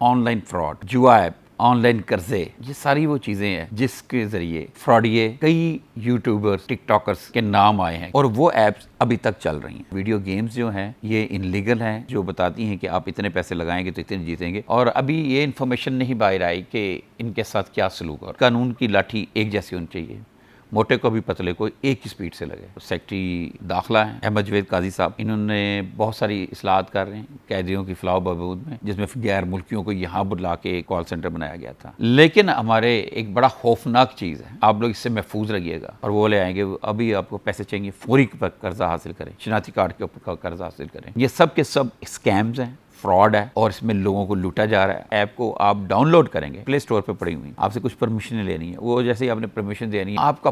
Online fraud, जुआ app, online कर्जे, ये सारी वो चीज़ें हैं जिसके ज़रिए फ्रॉडिये कई यूट्यूबर्स, टिकटॉकर्स के नाम आए हैं और वो ऐप्स अभी तक चल रही हैं। वीडियो गेम्स जो हैं ये इनलीगल हैं, जो बताती हैं कि आप इतने पैसे लगाएंगे तो इतने जीतेंगे। और अभी ये इन्फॉर्मेशन नहीं बाहर आई कि इनके साथ क्या सलूक और कानून की लाठी एक जैसी होनी चाहिए, मोटे को भी पतले को एक ही स्पीड से लगे। सेक्रेटरी दाखिला है अहमद जवेद काजी साहब, इन्होंने बहुत सारी इस्लाहत कर रहे हैं कैदियों की फलाह बहबूद में, जिसमें गैर मुल्कियों को यहाँ बुला के कॉल सेंटर बनाया गया था। लेकिन हमारे एक बड़ा खौफनाक चीज़ है, आप लोग इससे महफूज रहिएगा। और वो ले आएंगे अभी आपको पैसे चाहिए, फौरी पर कर्जा हासिल करें, शनाख्ती कार्ड के ऊपर कर्जा हासिल करें। ये सब के सब स्कैम्स हैं, फ्रॉड है और इसमें लोगों को लूटा जा रहा है। ऐप को आप डाउनलोड करेंगे, प्ले स्टोर पे पड़ी हुई, आपसे कुछ परमिशन लेनी है, वो जैसे ही आपने परमिशन देनी है आपका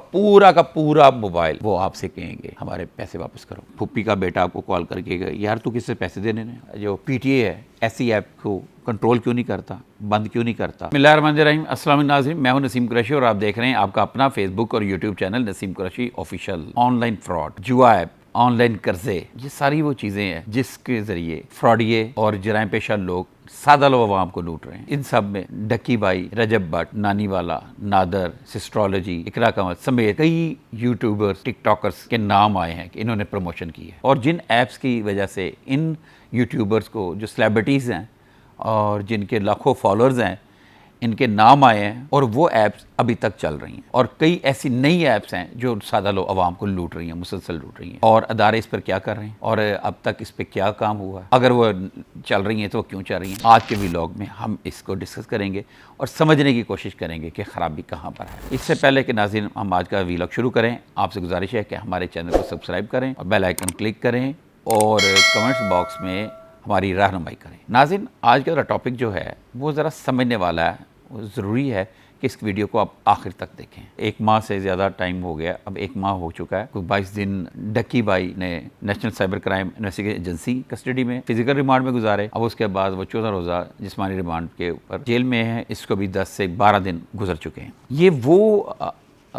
पूरा मोबाइल वो आपसे कहेंगे हमारे पैसे वापस करो। फुप्पी का बेटा आपको कॉल करके यार तू किससे पैसे देने ने, जो पीटीए है ऐसी ऐप को कंट्रोल क्यों नहीं करता, बंद क्यों नहीं करता। बिस्मिल्लाहिर्रहमानिर्रहीम, अस्सलाम वालेकुम नाज़रीन, मैं हूं नसीम कुरैशी और आप देख रहे हैं आपका अपना फेसबुक और YouTube channel Naseem Qureshi official. Online fraud, जुआ ऐप, ऑनलाइन कर्जे, ये सारी वो चीज़ें हैं जिसके ज़रिए फ्रॉडिये और जराइम पेशा लोग सादा लोग आवाम को लूट रहे हैं। इन सब में डक्की भाई, रजब भट्ट, नानीवाला, नादर, सिस्ट्रोलॉजी, इकरा कमल समेत कई यूट्यूबर्स, टिकटॉकर्स के नाम आए हैं कि इन्होंने प्रमोशन की है। और जिन ऐप्स की वजह से इन यूट्यूबर्स को, जो सेलिब्रिटीज़ हैं और जिनके लाखों फॉलोअर्स हैं, इनके नाम आए हैं और वो ऐप्स अभी तक चल रही हैं। और कई ऐसी नई ऐप्स हैं जो सादा लोग आवाम को लूट रही हैं, मुसलसल लूट रही हैं। और अदारे इस पर क्या कर रहे हैं और अब तक इस पर क्या काम हुआ है, अगर वो चल रही हैं तो क्यों चल रही हैं। आज के व्लॉग में हम इसको डिस्कस करेंगे और समझने की कोशिश करेंगे कि ख़राबी कहाँ पर है। इससे पहले कि नाज़रीन हम आज का व्लॉग शुरू करें, आपसे गुजारिश है कि हमारे चैनल को सब्सक्राइब करें और बेल आइकन क्लिक करें और कमेंट्स बॉक्स में हमारी रहनुमाई करें। नाज़रीन, आज का टॉपिक जो है वो ज़रा समझने वाला है, वो ज़रूरी है कि इस वीडियो को आप आखिर तक देखें। एक माह से ज़्यादा टाइम हो गया, अब एक माह हो चुका है। कुछ 22 दिन डक्की भाई ने national cyber crime investigation agency custody में फिजिकल रिमांड में गुजारे। अब उसके बाद वो 14 रोज़ा जिस्मानी रिमांड के ऊपर जेल में है। इसको भी 10 से 12 दिन गुजर चुके हैं। ये वो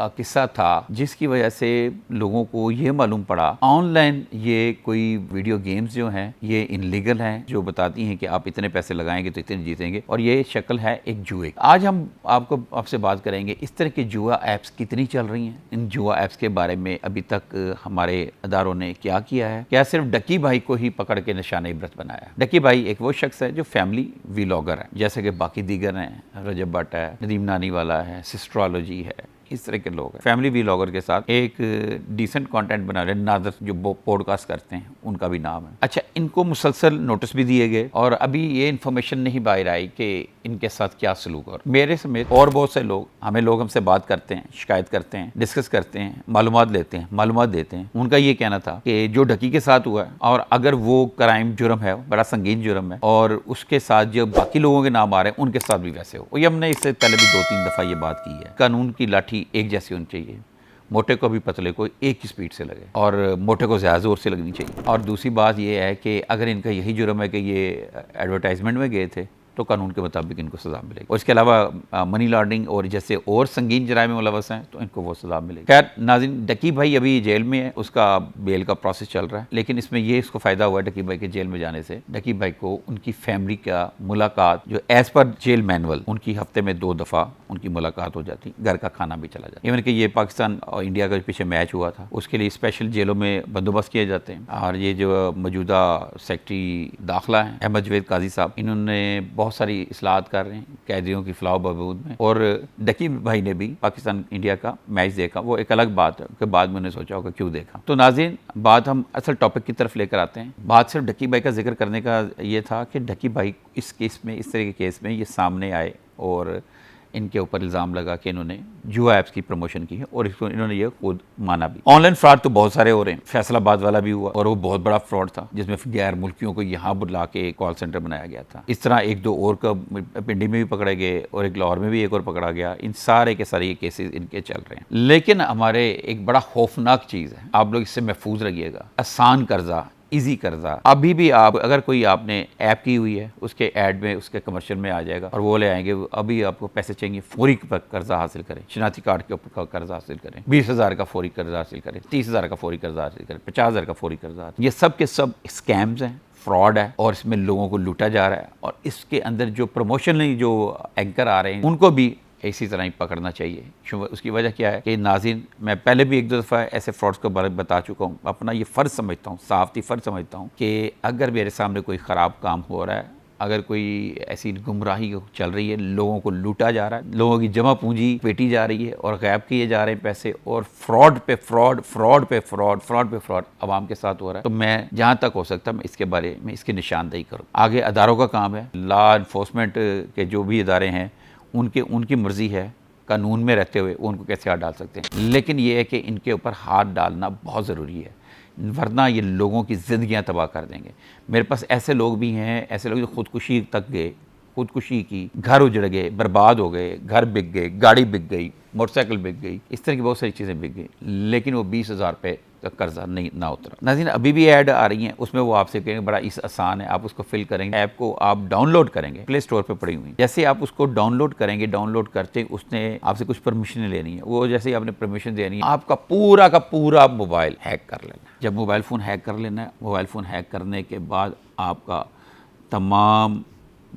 किस्सा था जिसकी वजह से लोगों को ये मालूम पड़ा ऑनलाइन ये कोई वीडियो गेम्स जो हैं ये इनलीगल हैं, जो बताती हैं कि आप इतने पैसे लगाएंगे तो इतने जीतेंगे। और ये शक्ल है एक जुए। आज हम आपसे बात करेंगे इस तरह की जुआ ऐप्स कितनी चल रही हैं, इन जुआ ऐप्स के बारे में अभी तक हमारे अदारों ने क्या किया है। क्या सिर्फ डक्की भाई को ही पकड़ के निशाने इबरत बनाया। डक्की भाई एक वो शख्स है जो फैमिली व्लॉगर है, जैसे कि बाकी दीगर हैं, रजब भट्ट है, नदीम नानीवाला है, सिस्ट्रोलॉजी है, इस तरह के लोग हैं। फैमिली व्लॉगर के साथ एक डिसेंट कंटेंट बना रहे नादर जो पॉडकास्ट करते हैं, उनका भी नाम है। अच्छा, इनको मुसलसल नोटिस भी दिए गए और अभी ये इन्फॉर्मेशन नहीं बाहर आई कि इनके साथ क्या सलूक। और मेरे समेत और बहुत से लोग हमसे बात करते हैं, शिकायत करते हैं, डिस्कस करते हैं, मालूमात लेते हैं, मालूमात देते हैं। उनका ये कहना था कि जो डक्की के साथ हुआ है और अगर वो क्राइम जुर्म है, बड़ा संगीन जुर्म है और उसके साथ जो बाकी लोगों के नाम आ रहे हैं उनके साथ भी वैसे हो। ये हमने इससे पहले भी 2-3 दफ़ा ये बात की है। कानून की लाठी एक जैसी होनी चाहिए, मोटे को भी पतले को एक ही स्पीड से लगे और मोटे को ज़्यादा ज़ोर से लगनी चाहिए। और दूसरी बात यह है कि अगर इनका यही जुर्म है कि ये एडवर्टाइजमेंट में गए थे तो कानून के मुताबिक इनको सज़ा मिलेगी। और इसके अलावा मनी लॉन्ड्रिंग और जैसे और संगीन जराइम में मुलव्वस हैं तो इनको वो सज़ा मिलेगी। खैर नाज़रीन, डक्की भाई अभी जेल में है, उसका बेल का प्रोसेस चल रहा है। लेकिन इसमें ये इसको फ़ायदा हुआ है डक्की भाई के जेल में जाने से। डक्की भाई को उनकी फैमिली का मुलाकात, जो एज़ पर जेल मैनुअल उनकी हफ्ते में 2 दफ़ा उनकी मुलाकात हो जाती, घर का खाना भी चला जाता। इवन कि ये पाकिस्तान और इंडिया का पीछे मैच हुआ था, उसके लिए स्पेशल जेलों में बंदोबस्त किए जाते हैं। और ये जो मौजूदा सेक्रेटरी दाखिला हैं अहमद जवेद काजी साहब, इन्होंने बहुत सारी इस्लाहत कर रहे हैं कैदियों की फलाह बहबूद में। और डक्की भाई ने भी पाकिस्तान इंडिया का मैच देखा, वो एक अलग बात है कि बाद में उन्हें सोचा होगा क्यों देखा। तो नाज़रीन, बात हम असल टॉपिक की तरफ लेकर आते हैं। बात सिर्फ डक्की भाई का जिक्र करने का ये था कि डक्की भाई इस केस में, इस तरह के केस में ये सामने आए और इनके ऊपर इल्ज़ाम लगा कि इन्होंने जुआ ऐप्स की प्रमोशन की है और इसको इन्होंने ये खुद माना भी। ऑनलाइन फ्रॉड तो बहुत सारे हो रहे हैं, फैसलाबाद वाला भी हुआ और वो बहुत बड़ा फ्रॉड था जिसमें गैर मुल्कियों को यहाँ बुला के कॉल सेंटर बनाया गया था। इस तरह 1-2 और का पिंडी में भी पकड़े गए और एक लाहौर में भी एक और पकड़ा गया। इन सारे के सारे ये केसेस इनके चल रहे हैं। लेकिन हमारे एक बड़ा खौफनाक चीज़ है, आप लोग इससे महफूज रहिएगा। आसान कर्जा, इजी कर्जा, अभी भी आप अगर कोई आपने ऐप की हुई है उसके ऐड में, उसके कमर्शियल में आ जाएगा और वो ले आएंगे अभी आपको पैसे चाहिए, फौरी पर कर्जा हासिल करें, शनाख्ती कार्ड के ऊपर कर्जा हासिल करें, 20,000 का फौरी कर्जा हासिल करें, 30,000 का फौरी कर्जा हासिल करें, 50,000 का फौरी कर्जा। ये सब के सब स्कैम्स हैं, फ्रॉड है और इसमें लोगों को लूटा जा रहा है, और इसके अंदर जो प्रमोशनली जो एंकर आ रहे हैं उनको भी इसी तरह ही पकड़ना चाहिए। उसकी वजह क्या है कि नाज़रीन, मैं पहले भी एक दो दफ़ा ऐसे फ्रॉड्स के बारे में बता चुका हूँ। अपना ये फ़र्ज़ समझता हूँ, साफ़ी फ़र्ज़ समझता हूँ कि अगर मेरे सामने कोई ख़राब काम हो रहा है, अगर कोई ऐसी गुमराही चल रही है, लोगों को लूटा जा रहा है, लोगों की जमा पूंजी पेटी जा रही है और गायब किए जा रहे हैं पैसे, और फ्रॉड पे फ्रॉड, फ्रॉड पे फ्रॉड, फ्रॉड पे फ्रॉड आवाम के साथ हो रहा है, तो मैं जहाँ तक हो सकता है मैं इसके बारे में इसकी निशानदेही करूँ। आगे अदारों का काम है, लॉ इन्फोर्समेंट के जो भी इदारे हैं उनकी मर्ज़ी है, कानून में रहते हुए वो उनको कैसे हाथ डाल सकते हैं, लेकिन ये है कि इनके ऊपर हाथ डालना बहुत ज़रूरी है, वरना ये लोगों की ज़िंदगियां तबाह कर देंगे। मेरे पास ऐसे लोग भी हैं, ऐसे लोग जो ख़ुदकुशी तक गए, खुदकुशी की, घर उजड़ गए, बर्बाद हो गए, घर बिक गए, गाड़ी बिक गई, मोटरसाइकिल बिक गई, इस तरह की बहुत सारी चीज़ें बिक गई, लेकिन वो 20,000 रुपये का कर्जा नहीं ना उतरा। नाज़रीन, अभी भी ऐड आ रही हैं, उसमें वो आपसे कहेंगे बड़ा आसान है, आप उसको फिल करेंगे, ऐप को आप डाउनलोड करेंगे, प्ले स्टोर पे पड़ी हुई, जैसे आप उसको डाउनलोड करेंगे, डाउनलोड करते उसने आपसे कुछ परमिशन लेनी है, वो जैसे ही आपने परमिशन देनी है, आपका पूरा का पूरा मोबाइल हैक कर लेना। जब मोबाइल फ़ोन हैक कर लेना है, मोबाइल फ़ोन हैक करने के बाद आपका तमाम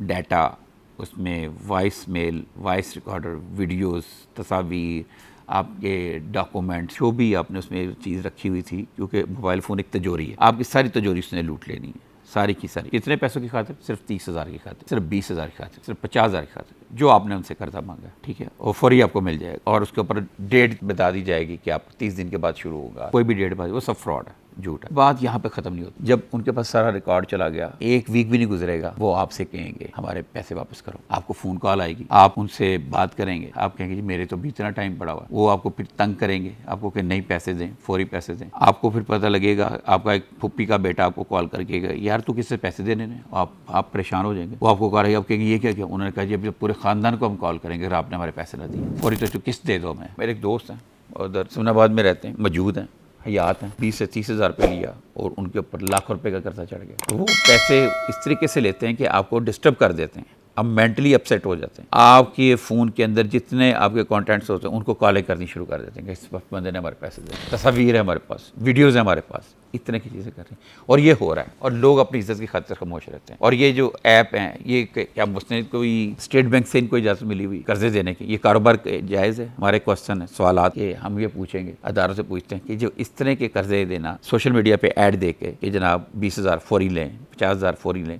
डाटा, उसमें voice mail, voice recorder, videos, तस्वीर, आपके डॉक्यूमेंट, जो भी आपने उसमें चीज़ रखी हुई थी, क्योंकि मोबाइल फ़ोन एक तिजोरी है, आपकी सारी तिजोरी उसने लूट लेनी है, सारी की सारी। कितने पैसों की खातिर? सिर्फ 30,000 की खातिर, सिर्फ 20,000 की खातिर, सिर्फ 50,000 की खातिर, जो आपने उनसे कर्जा मांगा, ठीक है, और फौरी आपको मिल जाएगा, और उसके ऊपर डेट बता दी जाएगी कि आप 30 दिन के बाद शुरू होगा, कोई भी डेट बाद, वो सब फ्रॉड है, झूठ है। बात यहाँ पे ख़त्म नहीं होती। जब उनके पास सारा रिकॉर्ड चला गया, एक वीक भी नहीं गुजरेगा, वो आपसे कहेंगे हमारे पैसे वापस करो। आपको फ़ोन कॉल आएगी, आप उनसे बात करेंगे, आप कहेंगे जी मेरे तो भी इतना टाइम पड़ा हुआ, वो आपको फिर तंग करेंगे, आपको कि नहीं पैसे दें, फौरी पैसे दें। आपको फिर पता लगेगा, आपका एक फुप्पी का बेटा आपको कॉल करके यार तू किससे पैसे देने ने, आप परेशान हो जाएंगे। वो आपको कह रहे आप कहेंगे ये क्या किया? उन्होंने कहा जी अभी पूरे ख़ानदान को हम कॉल करेंगे अगर आपने हमारे पैसे ना दिए, फौरी तो किस्त दे दो। मैं, मेरे एक दोस्त हैं उधर सुमनाबाद में रहते हैं, मौजूद हैं, हयात हैं, 20 से 30,000 रुपये लिया और उनके ऊपर लाखों रुपए का कर्जा चढ़ गया। तो वो पैसे इस तरीके से लेते हैं कि आपको डिस्टर्ब कर देते हैं, अब मेंटली अपसेट हो जाते हैं। आपके फ़ोन के अंदर जितने आपके कॉन्टैक्ट्स होते हैं उनको कॉलें करनी शुरू कर देते हैं कि इस बंदे ने हमारे पैसे दे, तस्वीर है हमारे पास, वीडियोज़ है हमारे पास, इतने की चीज़ें कर रहे हैं, और ये हो रहा है, और लोग अपनी इज्जत की खातिर खामोश रहते हैं। और ये जो ऐप हैं, ये क्या मुझसे कोई स्टेट बैंक से इनको इजाज़त मिली हुई कर्जे देने की? ये कारोबार जायज़ है? हमारे क्वेश्चन है, सवालात ये हम ये पूछेंगे, अदारों से पूछते हैं कि जो इस तरह के कर्जे देना, सोशल मीडिया पे ऐड दे के कि जनाब 20,000 फौरी लें, 50,000 फौरी लें,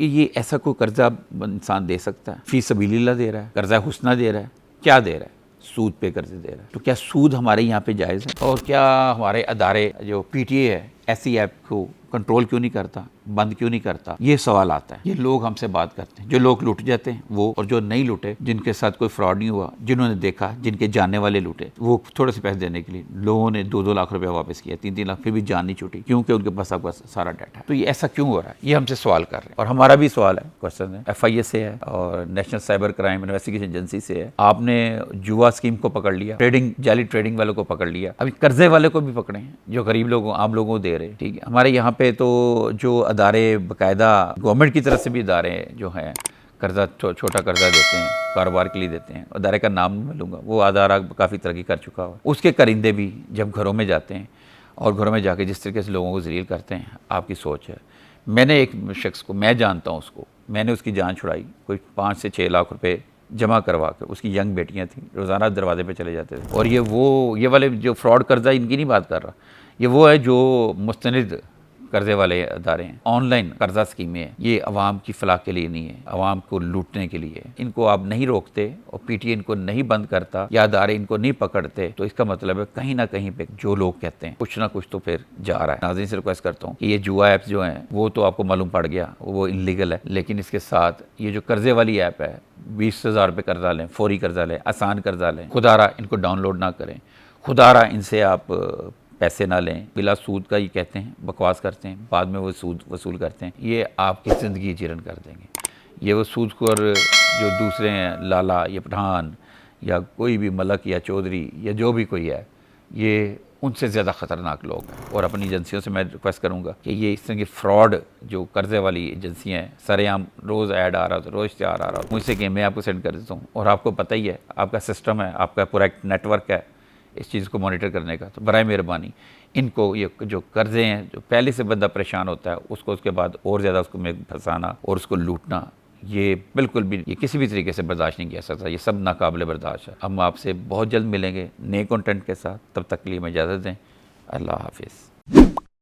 ये ऐसा कोई कर्जा इंसान दे सकता है? फी सबीलिल्लाह दे रहा है, कर्जा हुस्ना दे रहा है, क्या दे रहा है? सूद पे कर्जे दे रहा है। तो क्या सूद हमारे यहाँ पे जायज़ है? और क्या हमारे अदारे जो पीटीए है ऐसी ऐप को कंट्रोल क्यों नहीं करता, बंद क्यों नहीं करता? ये सवाल आता है। ये लोग हमसे बात करते हैं, जो लोग लूट जाते हैं वो, और जो नहीं लूटे, जिनके साथ कोई फ्रॉड नहीं हुआ, जिन्होंने देखा, जिनके जानने वाले लूटे, वो थोड़े से पैसे देने के लिए लोगों ने 2-2 लाख रुपया वापस किया, 3-3 लाख, फिर भी जान नहीं छूटी, क्योंकि उनके पास आपका सारा डाटा है। तो ये ऐसा क्यों हो रहा है? ये हमसे सवाल कर रहे हैं, और हमारा भी सवाल है, क्वेश्चन है, FIA से है और national cyber crime investigation agency से है। आपने जुआ स्कीम को पकड़ लिया, जाली ट्रेडिंग वालों को पकड़ लिया, अभी कर्जे वाले को भी पकड़े हैं जो गरीब लोगों, आम लोगों को दे रहे हैं, ठीक है। हमारे यहाँ पे तो जो अदारे बाकायदा गवर्नमेंट की तरफ से भी इदारे जो हैं कर्जा, छोटा कर्जा देते हैं, कारोबार के लिए देते हैं, अदारे का नाम नहीं लूँगा, वो अदारा काफ़ी तरक्की कर चुका हो, उसके करिंदे भी जब घरों में जाते हैं और घरों में जाके जिस तरीके से लोगों को ज़लील करते हैं, आपकी सोच है। मैंने एक शख्स को, मैं जानता हूँ उसको, मैंने उसकी जान छुड़ाई, कोई 5 से 6 लाख रुपए जमा करवा कर, उसकी यंग बेटियां थीं, रोज़ाना दरवाजे पे चले जाते थे। और ये वाले जो फ्रॉड कर्जा, इनकी नहीं बात कर रहा, ये वो है जो मुस्तनिद कर्जे वाले अदारे हैं, ऑनलाइन कर्जा स्कीमें हैं। ये अवाम की फलाह के लिए नहीं है, अवाम को लूटने के लिए। इनको आप नहीं रोकते और पीटीए इनको नहीं बंद करता या अदारे इनको नहीं पकड़ते, तो इसका मतलब है कहीं ना कहीं पे जो लोग कहते हैं कुछ ना कुछ तो फिर जा रहा है। नाज़रीन से रिक्वेस्ट करता हूँ कि ये जुआ ऐप्स जो हैं वो तो आपको मालूम पड़ गया वो इलीगल है, लेकिन इसके साथ ये जो कर्जे वाली ऐप है, 20,000 रुपये कर्जा लें, फौरी कर्जा लें, आसान कर्जा लें, खुदारा इनको डाउनलोड ना करें, खुदारा इनसे आप पैसे ना लें, बिला सूद का ये कहते हैं, बकवास करते हैं, बाद में वो सूद वसूल करते हैं, ये आपकी ज़िंदगी जीरन कर देंगे। ये वो सूदखोर जो दूसरे हैं, लाला या पठान या कोई भी मलक या चौधरी या जो भी कोई है, ये उनसे ज़्यादा ख़तरनाक लोग हैं। और अपनी एजेंसियों से मैं रिक्वेस्ट करूँगा कि ये इस तरह की फ्रॉड जो कर्जे वाली एजेंसियाँ हैं, सरेआम रोज़ ऐड आ रहा हो, रोज़ इश्तिहार आ रहा हो, मुझसे कि मैं आपको सेंड कर देता हूँ, और आपको पता ही है, आपका सिस्टम है, आपका पूरा एक नेटवर्क है इस चीज़ को मॉनिटर करने का, तो बराए मेहरबानी इनको ये जो कर्जे हैं, जो पहले से बंदा परेशान होता है उसको उसके बाद और ज़्यादा उसको में फंसाना और उसको लूटना, ये बिल्कुल भी, ये किसी भी तरीके से बर्दाश्त नहीं किया सकता। ये सब नाकाबिले बर्दाश्त है। हम आपसे बहुत जल्द मिलेंगे नए कंटेंट के साथ, तब तक के लिए मैं इजाज़त दें। अल्लाह हाफिज़।